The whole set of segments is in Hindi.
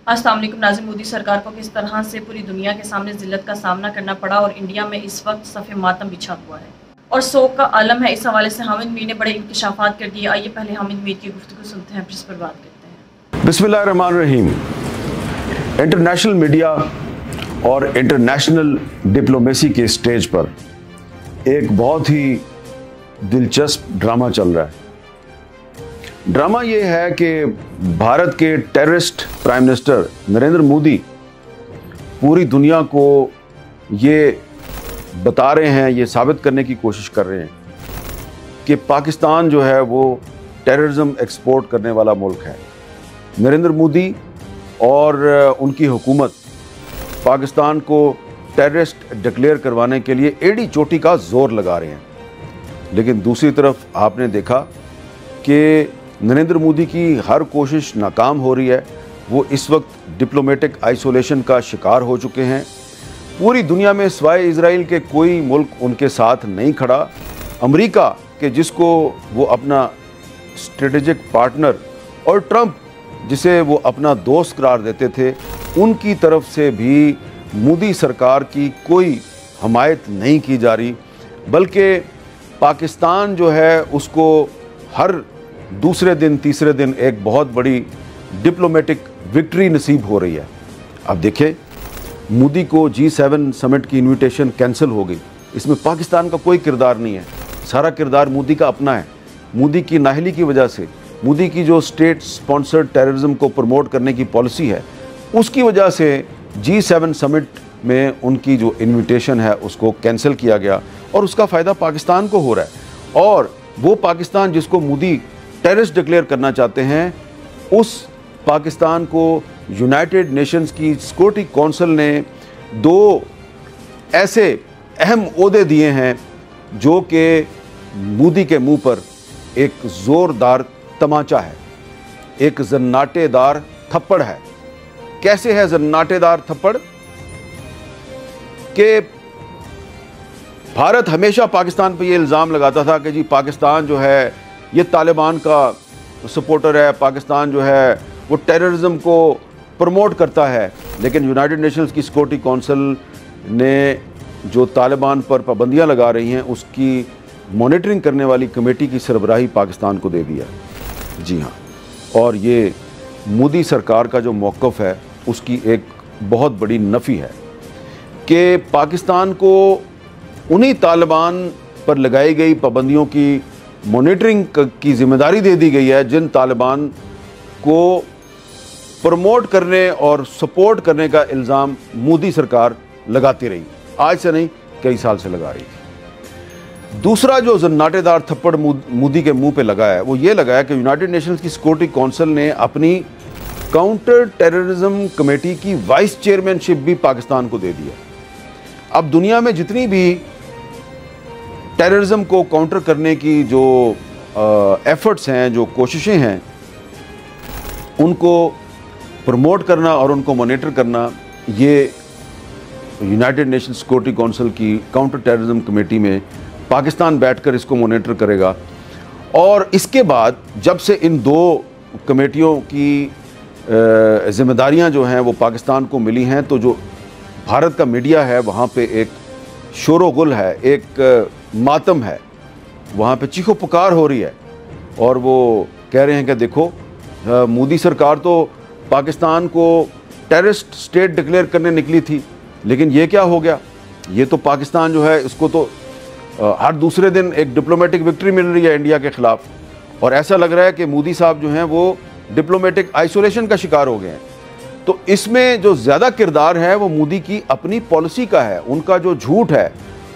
अस्सलाम वालेकुम नाज़रीन, मोदी सरकार को किस तरह से पूरी दुनिया के सामने जिल्लत का सामना करना पड़ा और इंडिया में इस वक्त सफ़े मातम बिछा हुआ है और शोक का आलम है। इस हवाले से हामिद मीर ने बड़े इंकशाफात कर दिए। आइए पहले हामिद मीर की गुफ्तगू सुनते हैं, फिर इस पर बात करते हैं। बिस्मिल्लाहिर्रहमानिर्रहीम। इंटरनेशनल मीडिया और इंटरनेशनल डिप्लोमेसी के स्टेज पर एक बहुत ही दिलचस्प ड्रामा चल रहा है। ड्रामा ये है कि भारत के terrorist prime minister Narendra Modi पूरी दुनिया को ये बता रहे हैं, ये साबित करने की कोशिश कर रहे हैं कि पाकिस्तान जो है वो टेररिज्म एक्सपोर्ट करने वाला मुल्क है। नरेंद्र मोदी और उनकी हुकूमत पाकिस्तान को टेररिस्ट डिक्लेयर करवाने के लिए एड़ी चोटी का जोर लगा रहे हैं। लेकिन दूसरी तरफ आपने देखा कि नरेंद्र मोदी की हर कोशिश नाकाम हो रही है। वो इस वक्त डिप्लोमेटिक आइसोलेशन का शिकार हो चुके हैं। पूरी दुनिया में सिवाय इजराइल के कोई मुल्क उनके साथ नहीं खड़ा। अमेरिका के जिसको वो अपना स्ट्रेटेजिक पार्टनर और ट्रंप जिसे वो अपना दोस्त करार देते थे, उनकी तरफ से भी मोदी सरकार की कोई हमायत नहीं की जा रही, बल्कि पाकिस्तान जो है उसको हर दूसरे दिन तीसरे दिन एक बहुत बड़ी डिप्लोमेटिक विक्ट्री नसीब हो रही है। अब देखिए, मोदी को G7 समिट की इनविटेशन कैंसिल हो गई। इसमें पाकिस्तान का कोई किरदार नहीं है, सारा किरदार मोदी का अपना है। मोदी की नाहली की वजह से, मोदी की जो स्टेट स्पॉन्सर्ड टेररिज्म को प्रमोट करने की पॉलिसी है, उसकी वजह से G7 समिट में उनकी जो इनविटेशन है उसको कैंसिल किया गया और उसका फ़ायदा पाकिस्तान को हो रहा है। और वो पाकिस्तान जिसको मोदी टेररिस्ट डिक्लेयर करना चाहते हैं, उस पाकिस्तान को यूनाइटेड नेशंस की सिक्योरिटी काउंसिल ने 2 ऐसे अहम ओहदे दिए हैं जो कि मोदी के मुंह पर एक ज़ोरदार तमाचा है, एक जन्नाटेदार थप्पड़ है। कैसे है जन्नाटेदार थप्पड़? कि भारत हमेशा पाकिस्तान पर यह इल्ज़ाम लगाता था कि जी पाकिस्तान जो है ये तालिबान का सपोर्टर है, पाकिस्तान जो है वो टेररिज्म को प्रमोट करता है। लेकिन यूनाइटेड नेशंस की सिक्योरिटी काउंसिल ने जो तालिबान पर पाबंदियां लगा रही हैं उसकी मॉनिटरिंग करने वाली कमेटी की सरबराही पाकिस्तान को दे दिया। जी हाँ, और ये मोदी सरकार का जो मौक़िफ़ है उसकी एक बहुत बड़ी नफ़ी है कि पाकिस्तान को उन्हीं तालिबान पर लगाई गई पाबंदियों की मॉनिटरिंग की जिम्मेदारी दे दी गई है जिन तालिबान को प्रमोट करने और सपोर्ट करने का इल्ज़ाम मोदी सरकार लगाती रही। आज से नहीं, कई साल से लगा रही थी। दूसरा जो जन्नाटेदार थप्पड़ मोदी के मुंह पे लगा है वो ये लगा है कि यूनाइटेड नेशंस की सिक्योरिटी काउंसिल ने अपनी काउंटर टेररिज्म कमेटी की वाइस चेयरमैनशिप भी पाकिस्तान को दे दी है। अब दुनिया में जितनी भी टेररिज्म को काउंटर करने की जो एफर्ट्स हैं, जो कोशिशें हैं, उनको प्रमोट करना और उनको मॉनिटर करना, ये यूनाइटेड नेशंस सिक्योरिटी काउंसिल की काउंटर टेररिज्म कमेटी में पाकिस्तान बैठकर इसको मॉनिटर करेगा। और इसके बाद जब से इन 2 कमेटियों की जिम्मेदारियां जो हैं वो पाकिस्तान को मिली हैं, तो जो भारत का मीडिया है वहाँ पे एक शोर-ओ-गुल है, एक मातम है, वहाँ पे चीखो पुकार हो रही है। और वो कह रहे हैं कि देखो, मोदी सरकार तो पाकिस्तान को टेररिस्ट स्टेट डिक्लेयर करने निकली थी, लेकिन ये क्या हो गया? ये तो पाकिस्तान जो है इसको तो हर दूसरे दिन एक डिप्लोमेटिक विक्ट्री मिल रही है इंडिया के ख़िलाफ़। और ऐसा लग रहा है कि मोदी साहब जो हैं वो डिप्लोमेटिक आइसोलेशन का शिकार हो गए हैं। तो इसमें जो ज़्यादा किरदार है वो मोदी की अपनी पॉलिसी का है, उनका जो झूठ है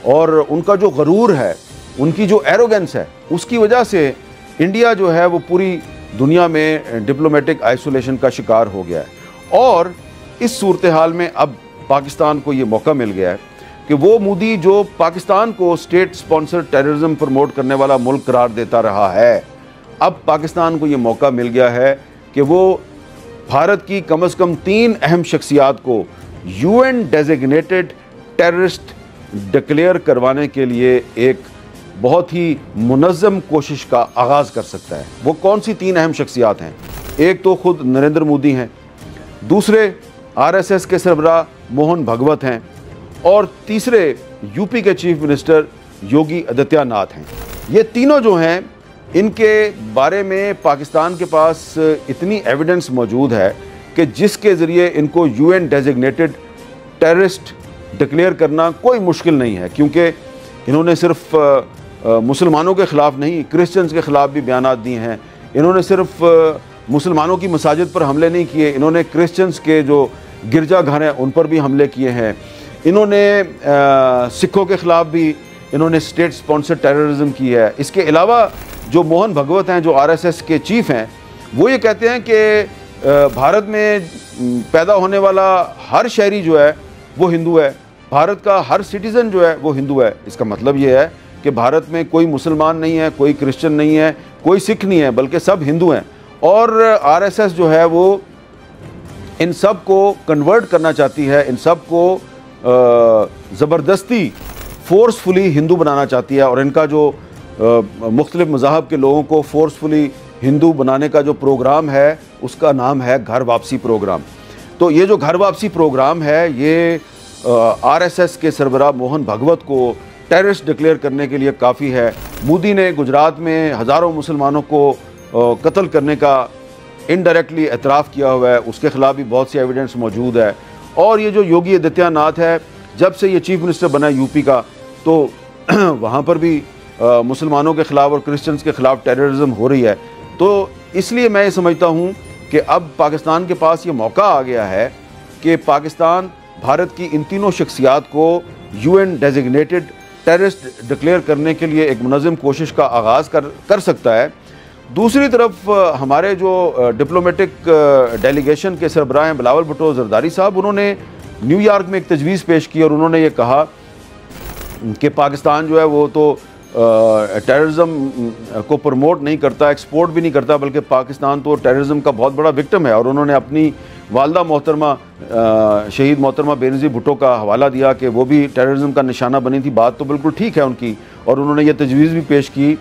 और उनका जो गरूर है, उनकी जो एरोगेंस है, उसकी वजह से इंडिया जो है वो पूरी दुनिया में डिप्लोमेटिक आइसोलेशन का शिकार हो गया है। और इस सूरत हाल में अब पाकिस्तान को ये मौका मिल गया है कि वो मोदी जो पाकिस्तान को स्टेट स्पॉन्सर्ड टेररिज्म प्रमोट करने वाला मुल्क करार देता रहा है, अब पाकिस्तान को ये मौका मिल गया है कि वो भारत की कम से कम 3 अहम शख्सियात को UN डेजिग्नेटेड टेररिस्ट डिक्लेयर करवाने के लिए एक बहुत ही मुनज़्ज़म कोशिश का आगाज़ कर सकता है। वो कौन सी 3 अहम शख्सियात हैं? एक तो खुद नरेंद्र मोदी हैं, दूसरे आरएसएस के सरबराह मोहन भगवत हैं और तीसरे यूपी के चीफ मिनिस्टर योगी आदित्यनाथ हैं। ये तीनों जो हैं, इनके बारे में पाकिस्तान के पास इतनी एविडेंस मौजूद है कि जिसके ज़रिए इनको यूएन डेजिग्नेटेड टेररिस्ट डिक्लेयर करना कोई मुश्किल नहीं है, क्योंकि इन्होंने सिर्फ मुसलमानों के ख़िलाफ़ नहीं, क्रिश्चियंस के ख़िलाफ़ भी बयानात दिए हैं। इन्होंने सिर्फ मुसलमानों की मसाजिद पर हमले नहीं किए, इन्होंने क्रिश्चियंस के जो गिरजाघर हैं उन पर भी हमले किए हैं। इन्होंने सिखों के ख़िलाफ़ भी इन्होंने स्टेट स्पॉन्सर्ड टेररिज्म की है। इसके अलावा जो मोहन भगवत हैं, जो आरएसएस के चीफ़ हैं, वो ये कहते हैं कि भारत में पैदा होने वाला हर शहरी जो है वो हिंदू है, भारत का हर सिटीज़न जो है वो हिंदू है। इसका मतलब ये है कि भारत में कोई मुसलमान नहीं है, कोई क्रिश्चियन नहीं है, कोई सिख नहीं है, बल्कि सब हिंदू हैं। और आरएसएस जो है वो इन सब को कन्वर्ट करना चाहती है, इन सब को ज़बरदस्ती फोर्सफुली हिंदू बनाना चाहती है। और इनका जो मुख्तलिफ़ मज़ाहब के लोगों को फोर्सफुली हिंदू बनाने का जो प्रोग्राम है उसका नाम है घर वापसी प्रोग्राम। तो ये जो घर वापसी प्रोग्राम है, ये आरएसएस के सरबराह मोहन भगवत को टेररिस्ट डिक्लेयर करने के लिए काफ़ी है। मोदी ने गुजरात में हज़ारों मुसलमानों को कत्ल करने का इनडायरेक्टली एतराफ़ किया हुआ है, उसके ख़िलाफ़ भी बहुत सी एविडेंस मौजूद है। और ये जो योगी आदित्यनाथ है, जब से ये चीफ मिनिस्टर बना यूपी का, तो वहाँ पर भी मुसलमानों के ख़िलाफ़ और क्रिश्चियंस के ख़िलाफ़ टेररिज्म हो रही है। तो इसलिए मैं ये समझता हूँ कि अब पाकिस्तान के पास ये मौका आ गया है कि पाकिस्तान भारत की इन तीनों शख्सियात को यूएन डेजिग्नेटेड टेररिस्ट डिक्लेयर करने के लिए एक मुनज़्ज़म कोशिश का आगाज़ कर सकता है। दूसरी तरफ हमारे जो डिप्लोमेटिक डेलीगेशन के सरबराह हैं बिलावल भुट्टो ज़रदारी साहब, उन्होंने न्यूयॉर्क में एक तजवीज़ पेश की और उन्होंने ये कहा कि पाकिस्तान जो है वो तो टेररिज्म को प्रमोट नहीं करता, एक्सपोर्ट भी नहीं करता, बल्कि पाकिस्तान तो टेररिज्म का बहुत बड़ा विक्टिम है। और उन्होंने अपनी वालदा मोहतरमा शहीद मोहतरमा बेनज़ीर भुट्टो का हवाला दिया कि वो भी टेररिज्म का निशाना बनी थी। बात तो बिल्कुल ठीक है उनकी। और उन्होंने ये तजवीज़ भी पेश की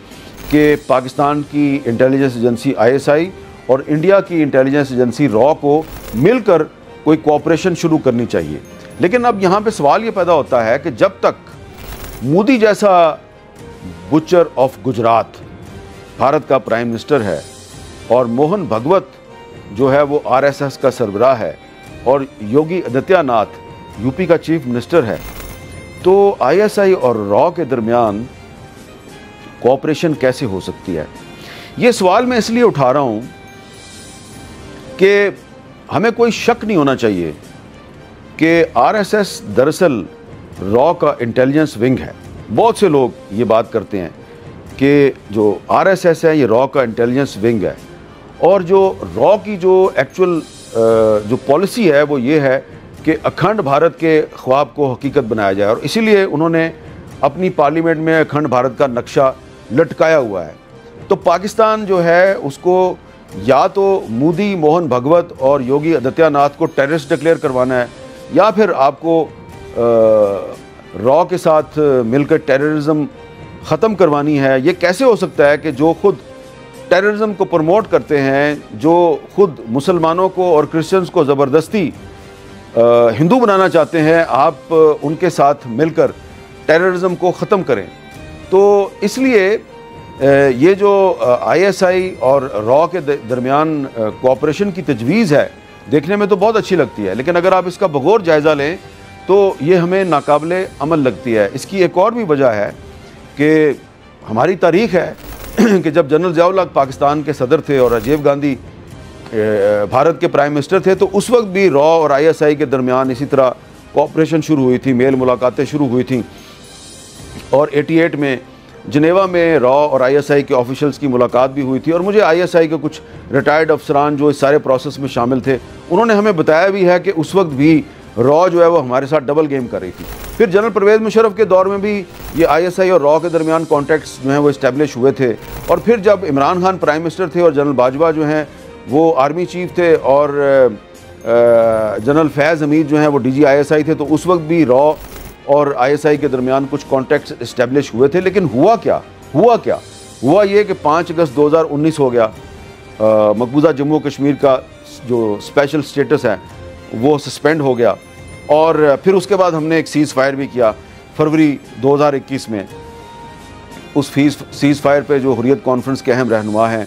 कि पाकिस्तान की इंटेलिजेंस एजेंसी ISI और इंडिया की इंटेलिजेंस एजेंसी रॉ को मिलकर कोई कोऑपरेशन शुरू करनी चाहिए। लेकिन अब यहाँ पे सवाल ये पैदा होता है कि जब तक मोदी जैसा बुचर ऑफ गुजरात भारत का प्राइम मिनिस्टर है और मोहन भगवत जो है वो RSS का सरबराह है और योगी आदित्यनाथ यूपी का चीफ मिनिस्टर है, तो ISI और रॉ के दरमियान कोऑपरेशन कैसे हो सकती है? ये सवाल मैं इसलिए उठा रहा हूँ कि हमें कोई शक नहीं होना चाहिए कि RSS दरअसल रॉ का इंटेलिजेंस विंग है। बहुत से लोग ये बात करते हैं कि जो RSS है ये रॉ का इंटेलिजेंस विंग है, और जो रॉ की जो एक्चुअल जो पॉलिसी है वो ये है कि अखंड भारत के ख्वाब को हकीकत बनाया जाए। और इसीलिए उन्होंने अपनी पार्लियामेंट में अखंड भारत का नक्शा लटकाया हुआ है। तो पाकिस्तान जो है उसको या तो मोदी, मोहन भगवत और योगी आदित्यनाथ को टेररिस्ट डिक्लेयर करवाना है, या फिर आपको रॉ के साथ मिलकर टेररिज्म ख़त्म करवानी है। ये कैसे हो सकता है कि जो खुद टेररिज्म को प्रमोट करते हैं, जो खुद मुसलमानों को और क्रिश्चियंस को ज़बरदस्ती हिंदू बनाना चाहते हैं, आप उनके साथ मिलकर टेररिज्म को ख़त्म करें? तो इसलिए ये जो ISI और रॉ के दरमियान कोऑपरेशन की तजवीज़ है, देखने में तो बहुत अच्छी लगती है, लेकिन अगर आप इसका बगौर जायज़ा लें तो ये हमें नाकाबिले अमल लगती है। इसकी एक और भी वजह है कि हमारी तारीख़ है कि जब जनरल ज़िया-उल हक़ पाकिस्तान के सदर थे और राजीव गांधी भारत के प्राइम मिनिस्टर थे, तो उस वक्त भी रॉ और ISI के दरमियान इसी तरह कोऑपरेशन शुरू हुई थी, मेल मुलाकातें शुरू हुई थी। और 88 में जनेवा में रॉ और ISI के ऑफिशियल्स की मुलाकात भी हुई थी। और मुझे ISI के कुछ रिटायर्ड अफसरान जो इस सारे प्रोसेस में शामिल थे, उन्होंने हमें बताया भी है कि उस वक्त भी रॉ जो है वो हमारे साथ डबल गेम कर रही थी। फिर जनरल परवेज़ मुशर्रफ के दौर में भी ये ISI और रॉ के दरमियान कॉन्टैक्ट्स जो हैं वो इस्टेब्लिश हुए थे। और फिर जब इमरान खान प्राइम मिनिस्टर थे और जनरल बाजवा जो हैं वो आर्मी चीफ थे और जनरल फैज़ हमीद जो हैं वो DG ISI थे, तो उस वक्त भी रॉ और ISI के दरमियान कुछ कॉन्टैक्ट्स इस्टेब्लिश हुए थे। लेकिन हुआ ये कि 5 अगस्त 2019 हो गया, मकबूजा जम्मू कश्मीर का जो स्पेशल स्टेटस है वो सस्पेंड हो गया। और फिर उसके बाद हमने एक सीज़ फायर भी किया फरवरी 2021 में। उस सीज़ फायर पे जो हुर्रियत कॉन्फ्रेंस के अहम रहनुमा हैं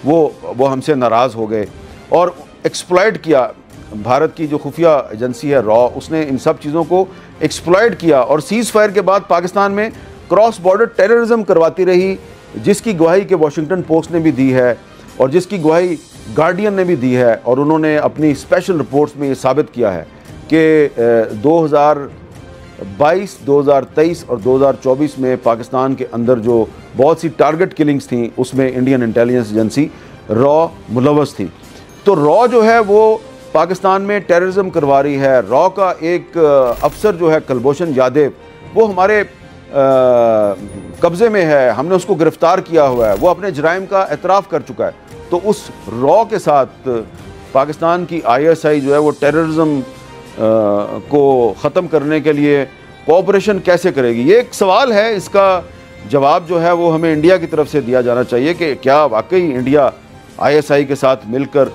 वो हमसे नाराज़ हो गए और एक्सप्लॉइट किया। भारत की जो खुफिया एजेंसी है रॉ, उसने इन सब चीज़ों को एक्सप्लॉइट किया और सीज़ फायर के बाद पाकिस्तान में क्रॉस बॉर्डर टेररिज्म करवाती रही, जिसकी गवाही के वॉशिंगटन पोस्ट ने भी दी है और जिसकी गवाही गार्डियन ने भी दी है। और उन्होंने अपनी स्पेशल रिपोर्ट्स में ये साबित किया है कि 2022, 2023 और 2024 में पाकिस्तान के अंदर जो बहुत सी टारगेट किलिंग्स थी उसमें इंडियन इंटेलिजेंस एजेंसी रॉ मुलव्वस थी। तो रॉ जो है वो पाकिस्तान में टेररिज्म करवा रही है। रॉ का एक अफसर जो है कुलभूषण यादव, वो हमारे कब्ज़े में है, हमने उसको गिरफ़्तार किया हुआ है, वो अपने जराइम का एतराफ़ कर चुका है। तो उस रॉ के साथ पाकिस्तान की ISI जो है वो टेररिज्म को ख़त्म करने के लिए कोऑपरेशन कैसे करेगी, ये एक सवाल है। इसका जवाब जो है वो हमें इंडिया की तरफ से दिया जाना चाहिए कि क्या वाकई इंडिया ISI के साथ मिलकर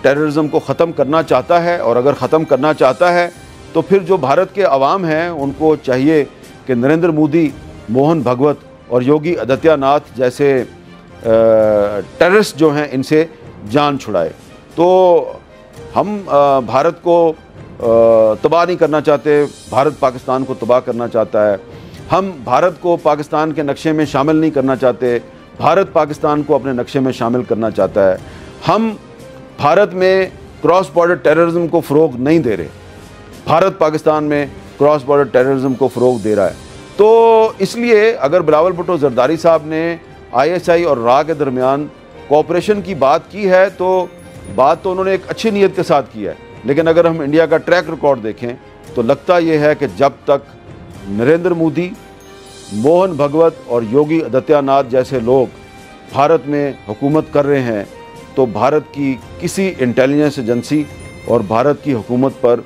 टेररिज्म को ख़त्म करना चाहता है। और अगर ख़त्म करना चाहता है तो फिर जो भारत के अवाम हैं उनको चाहिए कि नरेंद्र मोदी, मोहन भगवत और योगी आदित्यनाथ जैसे टेररिस्ट जो हैं इनसे जान छुड़ाए। तो हम भारत को तबाह नहीं करना चाहते, भारत पाकिस्तान को तबाह करना चाहता है। हम भारत को पाकिस्तान के नक्शे में शामिल नहीं करना चाहते, भारत पाकिस्तान को अपने नक्शे में शामिल करना चाहता है। हम भारत में क्रॉस बॉर्डर टेररिज्म को फ़रोग़ नहीं दे रहे, भारत पाकिस्तान में क्रॉस बॉर्डर टेररिज्म को फ़रोग़ दे रहा है। तो इसलिए अगर बिलावल भुट्टो ज़रदारी साहब ने ISI और रॉ के दरमियान कोऑपरेशन की बात की है तो बात तो उन्होंने एक अच्छी नीयत के साथ की है, लेकिन अगर हम इंडिया का ट्रैक रिकॉर्ड देखें तो लगता ये है कि जब तक नरेंद्र मोदी, मोहन भगवत और योगी आदित्यनाथ जैसे लोग भारत में हुकूमत कर रहे हैं तो भारत की किसी इंटेलिजेंस एजेंसी और भारत की हुकूमत पर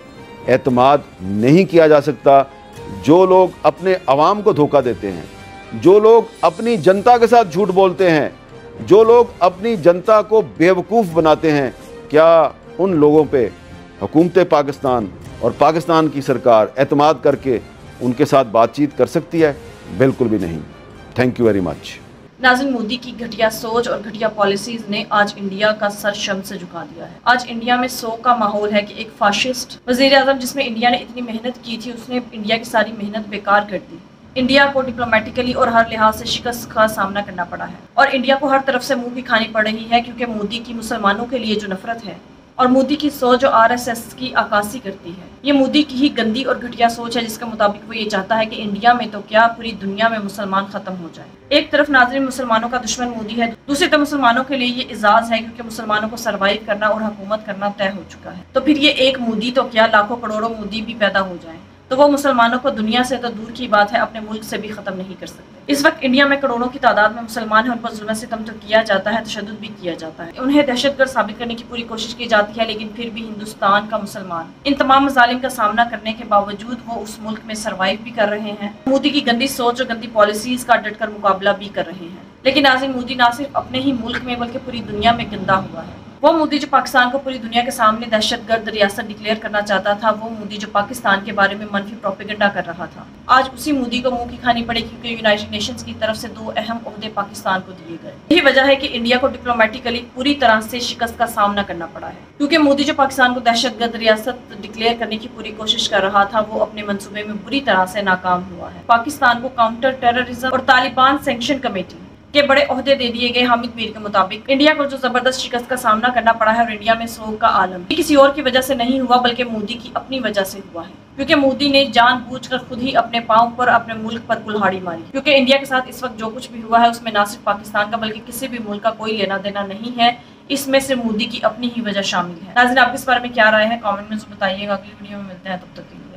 एतमाद नहीं किया जा सकता। जो लोग अपने अवाम को धोखा देते हैं, जो लोग अपनी जनता के साथ झूठ बोलते हैं, जो लोग अपनी जनता को बेवकूफ़ बनाते हैं, क्या उन लोगों पे हुकूमत पाकिस्तान और पाकिस्तान की सरकार एतमाद करके उनके साथ बातचीत कर सकती है? बिल्कुल भी नहीं। Thank you very much. नाज़रीन, मोदी की घटिया सोच और घटिया पॉलिसीज ने आज इंडिया का सर शर्म से झुका दिया है। आज इंडिया में शोक का माहौल है कि एक फाशिस्ट वज़ीर आज़म, जिसमें इंडिया ने इतनी मेहनत की थी, उसने इंडिया की सारी मेहनत बेकार कर दी। इंडिया को डिप्लोमेटिकली और हर लिहाज से शिकस्त का सामना करना पड़ा है और इंडिया को हर तरफ से मुंह भी खानी पड़ रही है, क्योंकि मोदी की मुसलमानों के लिए जो नफरत है और मोदी की सोच जो RSS की अक्कासी करती है, ये मोदी की ही गंदी और घटिया सोच है, जिसके मुताबिक वो ये चाहता है कि इंडिया में तो क्या पूरी दुनिया में मुसलमान खत्म हो जाए। एक तरफ नाज़रीन मुसलमानों का दुश्मन मोदी है, दूसरी तरफ मुसलमानों के लिए ये इजाज़ है, क्योंकि मुसलमानों को सर्वाइव करना और हुकूमत करना तय हो चुका है। तो फिर ये एक मोदी तो क्या लाखों करोड़ों मोदी भी पैदा हो जाए तो वो मुसलमानों को दुनिया से तो दूर की बात है, अपने मुल्क से भी खत्म नहीं कर सकते। इस वक्त इंडिया में करोड़ों की तादाद में मुसलमान हैं, उन पर जुल्म सितम तो किया जाता है, तशद्दुद भी किया जाता है, उन्हें दहशतगर्द साबित करने की पूरी कोशिश की जाती है, लेकिन फिर भी हिंदुस्तान का मुसलमान इन तमाम मज़ालिम का सामना करने के बावजूद वो उस मुल्क में सर्वाइव भी कर रहे हैं। मोदी की गंदी सोच और गंदी पॉलिसीज का डटकर मुकाबला भी कर रहे हैं। लेकिन नाज़रीन, मोदी ना सिर्फ अपने ही मुल्क में बल्कि पूरी दुनिया में गंदा हुआ है। वो मोदी जो पाकिस्तान को पूरी दुनिया के सामने दहशतगर्द रियासत डिक्लेयर करना चाहता था, वो मोदी जो पाकिस्तान के बारे में मनफी प्रोपेगेंडा कर रहा था, आज उसी मोदी को मुंह की खानी पड़ी, क्योंकि यूनाइटेड नेशंस की तरफ से 2 अहम ओहदे पाकिस्तान को दिए गए। यही वजह है कि इंडिया को डिप्लोमेटिकली पूरी तरह से शिकस्त का सामना करना पड़ा है, क्योंकि मोदी जो पाकिस्तान को दहशतगर्द रियासत डिक्लेयर करने की पूरी कोशिश कर रहा था, वो अपने मंसूबे में बुरी तरह से नाकाम हुआ है। पाकिस्तान को काउंटर टेररिज्म और तालिबान सैंक्शन कमेटी के बड़े ओहदे दे दिए गए। हामिद मीर के मुताबिक इंडिया को जो जबरदस्त शिकस्त का सामना करना पड़ा है और इंडिया में शोक का आलम किसी और की वजह से नहीं हुआ, बल्कि मोदी की अपनी वजह से हुआ है, क्योंकि मोदी ने जानबूझकर खुद ही अपने पांव पर अपने मुल्क पर कुल्हाड़ी मारी। क्योंकि इंडिया के साथ इस वक्त जो कुछ भी हुआ है उसमें ना सिर्फ पाकिस्तान का बल्कि किसी भी मुल्क का कोई लेना देना नहीं है, इसमें से मोदी की अपनी ही वजह शामिल है। नाज़रीन, आपके इस बारे में क्या राय है? कमेंट में बताइएगा। अगली वीडियो में मिलते हैं, तब तक के लिए।